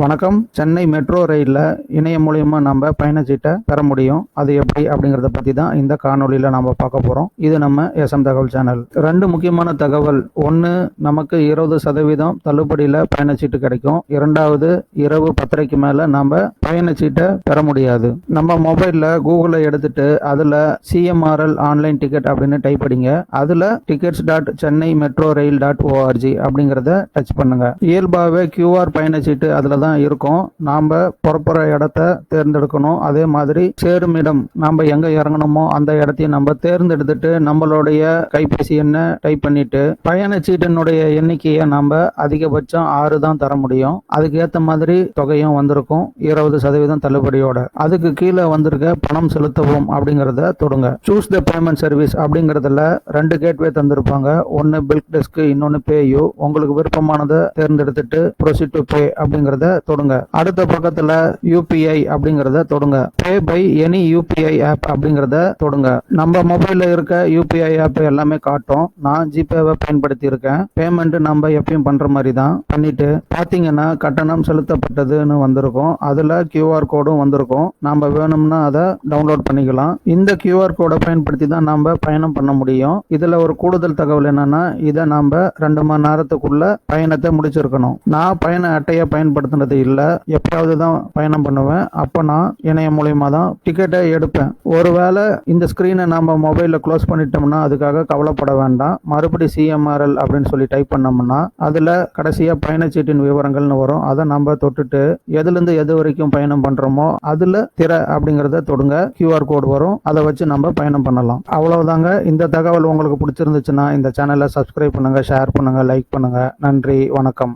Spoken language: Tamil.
வணக்கம். சென்னை மெட்ரோ ரயிலில் இணையம் மூலியமா நம்ம பயணச்சீட்டை பெற முடியும். அது எப்படி அப்படிங்கிறத பற்றி தான் இந்த காணொலியில் நாம் பார்க்க போகிறோம். இது நம்ம எஸ்எம் தகவல் சேனல். ரெண்டு முக்கியமான தகவல். ஒன்று, நமக்கு 20% தள்ளுபடியில் பயணச்சீட்டு கிடைக்கும். இரண்டாவது, இரவு 10:30க்கு மேலே நாம் பயணச்சீட்டை பெற முடியாது. நம்ம மொபைலில் கூகுளில் எடுத்துட்டு அதில் CMRL ஆன்லைன் டிக்கெட் அப்படின்னு டைப் படிங்க. அதில் tickets.chennaimetrorail.org அப்படிங்கிறத டச் பண்ணுங்க. இயல்பாகவே QR பயணச்சீட்டு அதில் தான் இருக்கும். நாம புறப்புற இடத்தை தேர்ந்தெடுக்கணும். அதே மாதிரி சேரும் இடம் நம்ம எங்க இறங்கணுமோ அந்த இடத்தையும் நம்ம தேர்ந்தெடுத்துட்டு நம்மளுடைய கைபேசி எண்ணை டைப் பண்ணிட்டு பயணச்சீட்டினுடைய எண்ணிக்கையை நம்ம அதிகபட்சம் 6 தான் தர முடியும். அதுக்கு ஏற்ற மாதிரி தொகையும் வந்திருக்கும் 20% தள்ளுபடியோட. அதுக்கு கீழே வந்திருக்க பணம் செலுத்தவும் அப்படிங்கிறத தொடுங்க. சூஸ் த பேமெண்ட் சர்வீஸ் அப்படிங்கிறதுல 2 கேட்வே தந்திருப்பாங்க. ஒன்னு பில்க் டெஸ்க், இன்னொன்னு பே யூ. உங்களுக்கு விருப்பமானதை தேர்ந்தெடுத்துட்டு ப்ரொசீட் டு பே அப்படிங்கிறத தொடுங்க. அடுத்த பக்கத்துல UPI அப்படிங்கறத தொடுங்க. பே பை எனி UPI ஆப் அப்படிங்கறத தொடுங்க. நம்ம மொபைல்ல இருக்க UPI ஆப் எல்லாமே காட்டும். நான் ஜிபேவை பயன்படுத்தி இருக்கேன். பேமெண்ட் நம்ம எப்பயும் பண்ற மாதிரி தான் பண்ணிட்டு பாத்தீங்கன்னா கட்டணம் செலுத்தப்பட்டதுன்னு வந்திருக்கும். அதுல QR கோடும் வந்திருக்கும். நாம வேணும்னா அதை டவுன்லோட் பண்ணிக்கலாம். இந்த QR கோடை பயன்படுத்தி தான் நாம பயணம் பண்ண முடியும். இதுல ஒரு கூடுதல் தகவல் என்னன்னா, இதை நாம 2 மணி நேரத்துக்குள்ள பயணத்தை முடிச்சிருக்கணும். நான் பயண அட்டையை பயன்படுத்தினது இல்லை. எப்பயாவது தான் பயணம் பண்ணுவேன். அப்போ நான் இணையம் மூலியமா தான் டிக்கெட்டை எடுப்பேன். ஒருவேளை இந்த ஸ்கிரீனை நம்ம மொபைல்ல க்ளோஸ் பண்ணிட்டோம்னா அதுக்காக கவலைப்பட வேண்டாம். மறுபடி CMRL அப்படின்னு சொல்லி டைப் பண்ணோம்னா அதுல கடைசியா பயணச்சீட்டின் விவரங்கள்னு வரும். அதை நம்ம தொட்டுட்டு எதுலேருந்து எது வரைக்கும் பயணம் பண்றோமோ அதுல திற அப்படிங்கறத தொடுங்க. QR கோடு வரும். அதை வச்சு நம்ம பயணம் பண்ணலாம். அவ்வளவுதாங்க. இந்த தகவல் உங்களுக்கு பிடிச்சிருந்துச்சுன்னா இந்த சேனலை சப்ஸ்கிரைப் பண்ணுங்க, ஷேர் பண்ணுங்க, லைக் பண்ணுங்க. நன்றி, வணக்கம்.